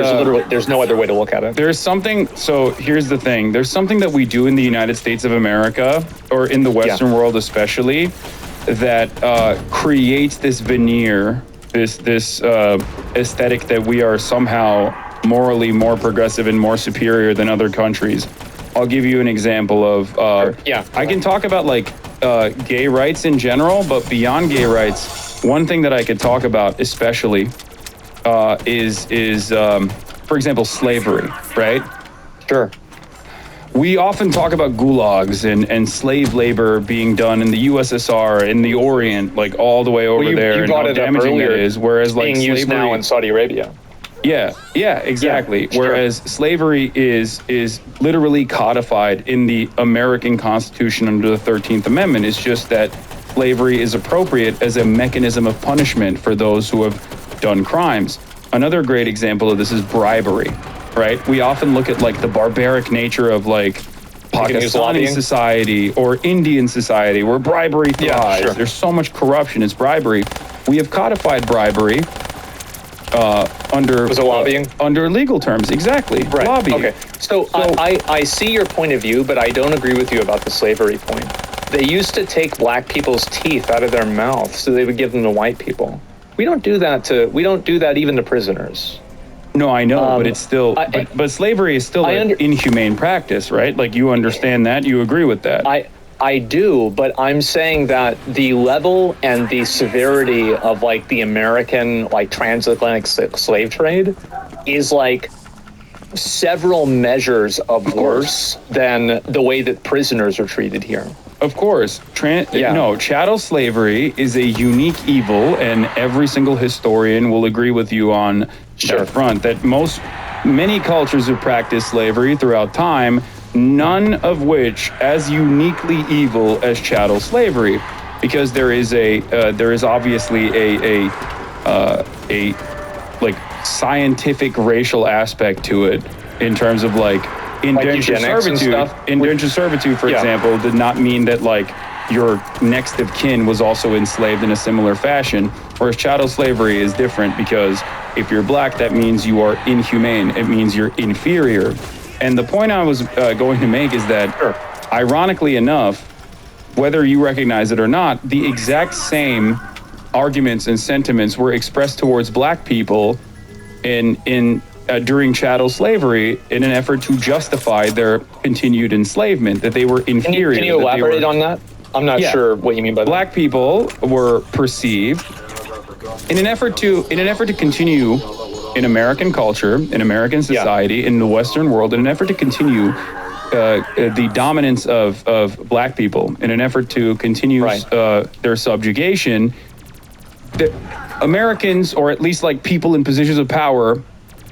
no other way to look at it. There's something. So here's the thing. There's something that we do in the United States of America, or in the Western world especially, that creates this veneer, this aesthetic that we are somehow morally more progressive and more superior than other countries. I'll give you an example of. I can talk about gay rights in general, but beyond gay rights, one thing that I could talk about especially is for example, slavery, right? Sure. We often talk about gulags and slave labor being done in the USSR, in the Orient, all the way over there, and how damaging that is. Whereas being slavery used now in Saudi Arabia. Yeah, exactly. Yeah, sure. Whereas slavery is literally codified in the American Constitution under the 13th Amendment. It's just that slavery is appropriate as a mechanism of punishment for those who have done crimes. Another great example of this is bribery, right? We often look at the barbaric nature of Pakistani society or Indian society where bribery thrives. Yeah, sure. There's so much corruption, it's bribery. We have codified bribery under legal terms. Exactly. Right. Lobbying. Okay. So I see your point of view, but I don't agree with you about the slavery point. They used to take black people's teeth out of their mouths so they would give them to white people. We don't do that even to prisoners. No, I know, but it's still, I- but slavery is still I an under- inhumane practice, right? Like you understand that, you agree with that. I do, but I'm saying that the level and the severity of like the American like transatlantic slave trade is like several measures of worse than the way that prisoners are treated here. Of course, Yeah. no, chattel slavery is a unique evil, and every single historian will agree with you on Sure. that front. That many cultures have practiced slavery throughout time, none of which as uniquely evil as chattel slavery, because there is obviously a like scientific racial aspect to it in terms of like indentured eugenics and servitude. stuff? Indentured servitude, for Yeah. example, did not mean that like your next of kin was also enslaved in a similar fashion. Whereas chattel slavery is different because if you're black, that means you are inhumane. It means you're inferior. And the point I was going to make is that, ironically enough, whether you recognize it or not, the exact same arguments and sentiments were expressed towards black people during chattel slavery in an effort to justify their continued enslavement, that they were inferior. Can you elaborate on that? I'm not Yeah. sure what you mean by that. Black people were perceived in an effort to continue in American culture, in American society, in the Western world, in an effort to continue the dominance of black people, in an effort to continue their subjugation. The Americans, or at least like people in positions of power,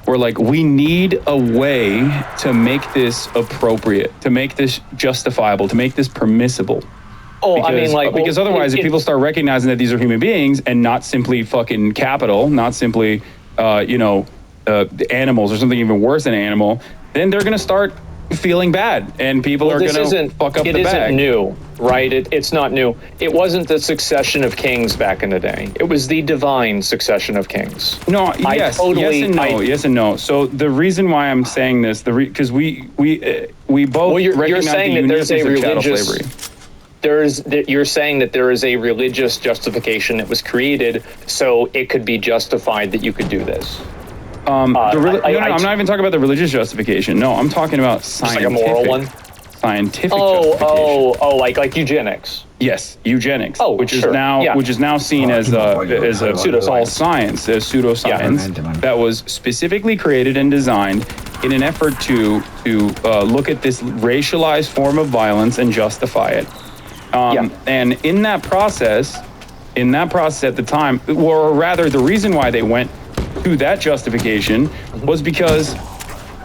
were like, we need a way to make this appropriate, to make this justifiable, to make this permissible. Oh, Because, I mean, like, because otherwise, if people start recognizing that these are human beings and not simply fucking capital, not simply, animals or something even worse than animal, then they're going to start feeling bad, and people are going to fuck up the bag. It isn't new, right? It's not new. It wasn't the succession of kings back in the day. It was the divine succession of kings. No, yes and no. So the reason why I'm saying this, because we both you're recognize saying the that there's uniqueness a of chattel religious- slavery. You're saying that there is a religious justification that was created so it could be justified that you could do this. I'm not even talking about the religious justification. No, I'm talking about scientific. Like a moral one? Scientific justification. Like eugenics. Yes, eugenics, which is now seen as a Pseudoscience. false science, as pseudoscience that was specifically created and designed in an effort to look at this racialized form of violence and justify it. And in that process at the time, or rather, the reason why they went to that justification was because,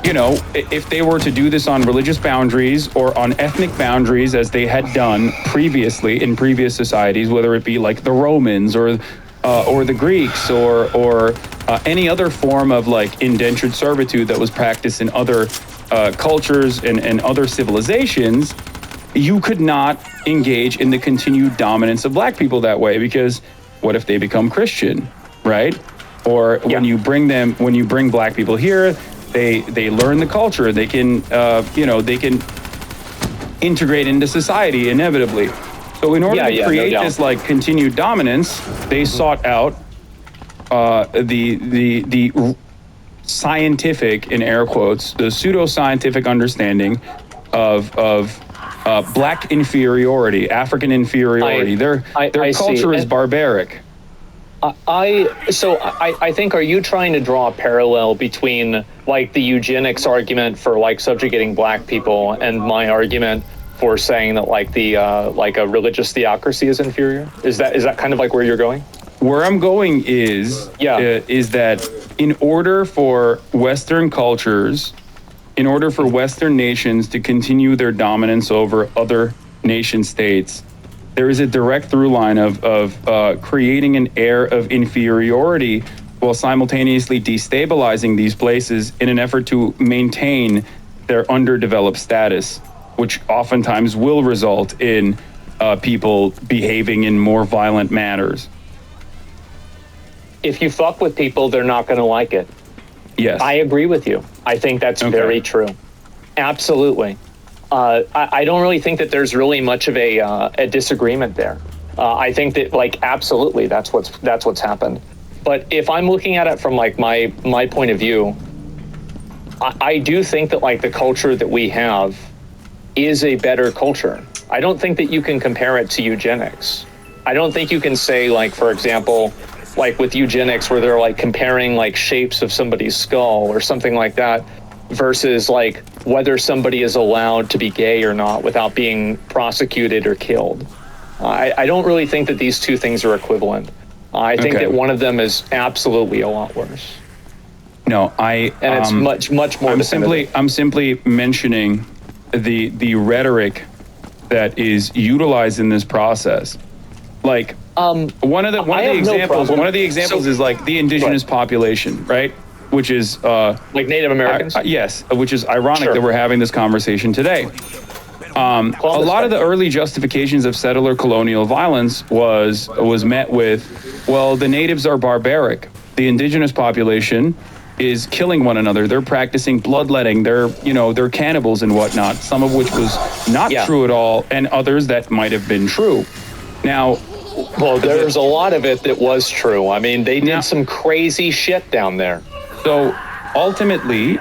if they were to do this on religious boundaries or on ethnic boundaries, as they had done previously in previous societies, whether it be like the Romans or the Greeks or any other form of like indentured servitude that was practiced in other cultures and other civilizations, you could not engage in the continued dominance of black people that way, because what if they become Christian, right? Or when you bring black people here, they learn the culture. They can they can integrate into society inevitably. So in order to create this like continued dominance, they sought out the scientific, in air quotes, the pseudoscientific understanding of black inferiority, African inferiority. Their culture is barbaric. I think, are you trying to draw a parallel between like the eugenics argument for like subjugating black people and my argument for saying that like the like a religious theocracy is inferior? Is that kind of like where you're going? Where I'm going is that in order for Western cultures, in order for Western nations to continue their dominance over other nation states, there is a direct through line of creating an air of inferiority while simultaneously destabilizing these places in an effort to maintain their underdeveloped status, which oftentimes will result in people behaving in more violent manners. If you fuck with people, they're not going to like it. Yes. I agree with you. I think that's very true. Absolutely. I don't really think that there's really much of a disagreement there. I think that like absolutely that's what's happened. But if I'm looking at it from like my point of view, I do think that like the culture that we have is a better culture. I don't think that you can compare it to eugenics. I don't think you can say, like, for example, like with eugenics where they're like comparing like shapes of somebody's skull or something like that versus like whether somebody is allowed to be gay or not without being prosecuted or killed. I don't really think that these two things are equivalent. I think that one of them is absolutely a lot worse. No, and it's much more. I'm simply mentioning the rhetoric that is utilized in this process. Like one of the examples is like the indigenous population, right? Which is like Native Americans. Yes, which is ironic that we're having this conversation today. A lot of the early justifications of settler colonial violence was met with, well, the natives are barbaric. The indigenous population is killing one another. They're practicing bloodletting. They're cannibals and whatnot. Some of which was not true at all, and others that might have been true. Now, well, there's a lot of it that was true. I mean, they did some crazy shit down there. So ultimately,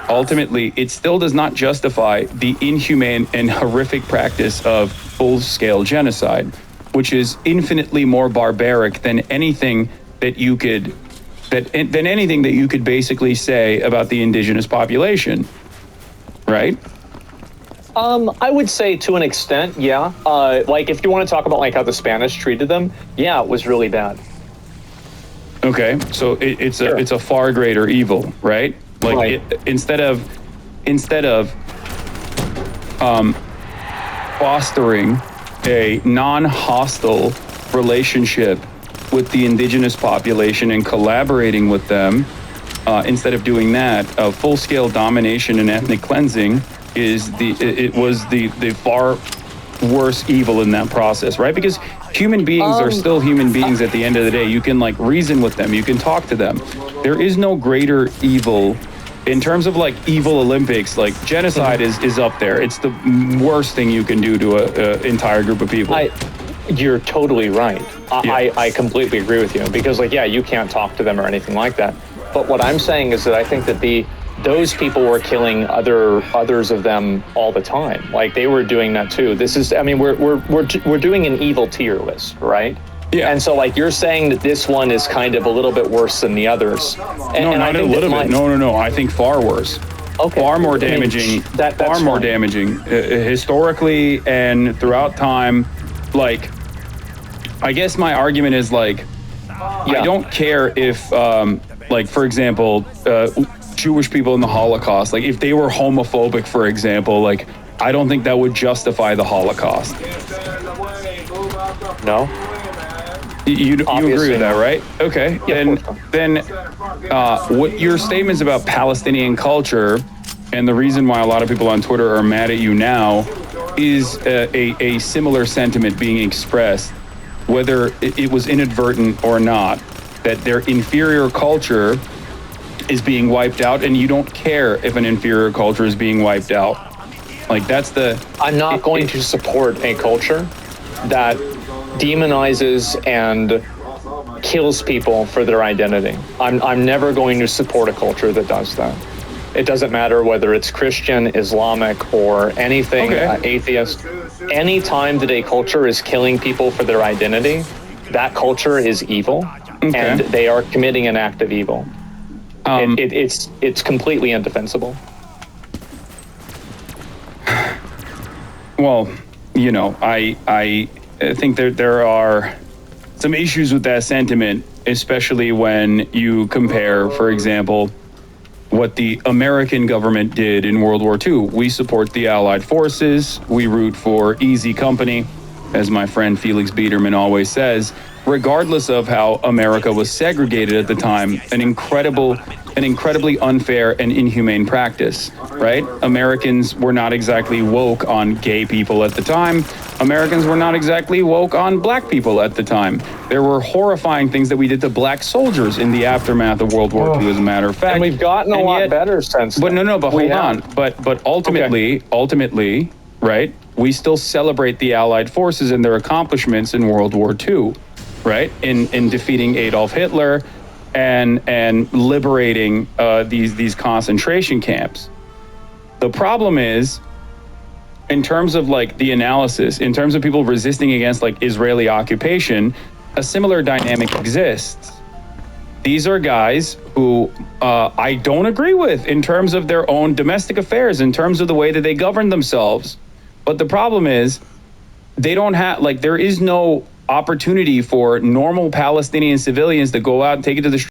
it still does not justify the inhumane and horrific practice of full-scale genocide, which is infinitely more barbaric than anything that you could basically say about the indigenous population, right? I would say to an extent, yeah. Like if you want to talk about like how the Spanish treated them, yeah, it was really bad. Okay, so it's a far greater evil, right? Like instead of fostering a non-hostile relationship with the indigenous population and collaborating with them, instead of doing that, full-scale domination and ethnic cleansing was the far worse evil in that process, right? Because human beings are still human beings at the end of the day. You can like reason with them, you can talk to them. There is no greater evil in terms of like evil Olympics. Like genocide is up there. It's the worst thing you can do to an entire group of people. You're totally right. I completely agree with you because like, yeah, you can't talk to them or anything like that. But what I'm saying is that I think that those people were killing others of them all the time. Like they were doing that too. This is, I mean, we're doing an evil tier list, right? Yeah. And so like you're saying that this one is kind of a little bit worse than the others. No, not a little bit. No. I think far worse. Okay. Far more damaging. Far more damaging historically and throughout time. Like, I guess my argument is like, I don't care if, like, for example, Jewish people in the Holocaust, like if they were homophobic, for example, like I don't think that would justify the Holocaust. No? You agree with that, right? Okay. Yeah, then what your statements about Palestinian culture and the reason why a lot of people on Twitter are mad at you now is a similar sentiment being expressed, whether it was inadvertent or not, that their inferior culture is being wiped out, and you don't care if an inferior culture is being wiped out. Like that's I'm not going to support a culture that demonizes and kills people for their identity. I'm never going to support a culture that does that. It doesn't matter whether it's Christian, Islamic, or anything, atheist. Any time that a culture is killing people for their identity, that culture is evil, and they are committing an act of evil. It's completely indefensible. Well, you know, I think there are some issues with that sentiment, especially when you compare, for example, what the American government did in World War II. We support the Allied forces. We root for easy company, as my friend Felix Biederman always says. Regardless of how America was segregated at the time, an incredibly unfair and inhumane practice, right? Americans were not exactly woke on gay people at the time. Americans were not exactly woke on black people at the time. There were horrifying things that we did to black soldiers in the aftermath of World War II, as a matter of fact. And we've gotten a lot better since then. But hold on. But ultimately, right, we still celebrate the Allied forces and their accomplishments in World War II. Right, in defeating Adolf Hitler and liberating these concentration camps. The problem is, in terms of like the analysis, in terms of people resisting against like Israeli occupation, a similar dynamic exists. These are guys who I don't agree with in terms of their own domestic affairs, in terms of the way that they govern themselves. But the problem is, they don't have, like, there is no opportunity for normal Palestinian civilians to go out and take it to the street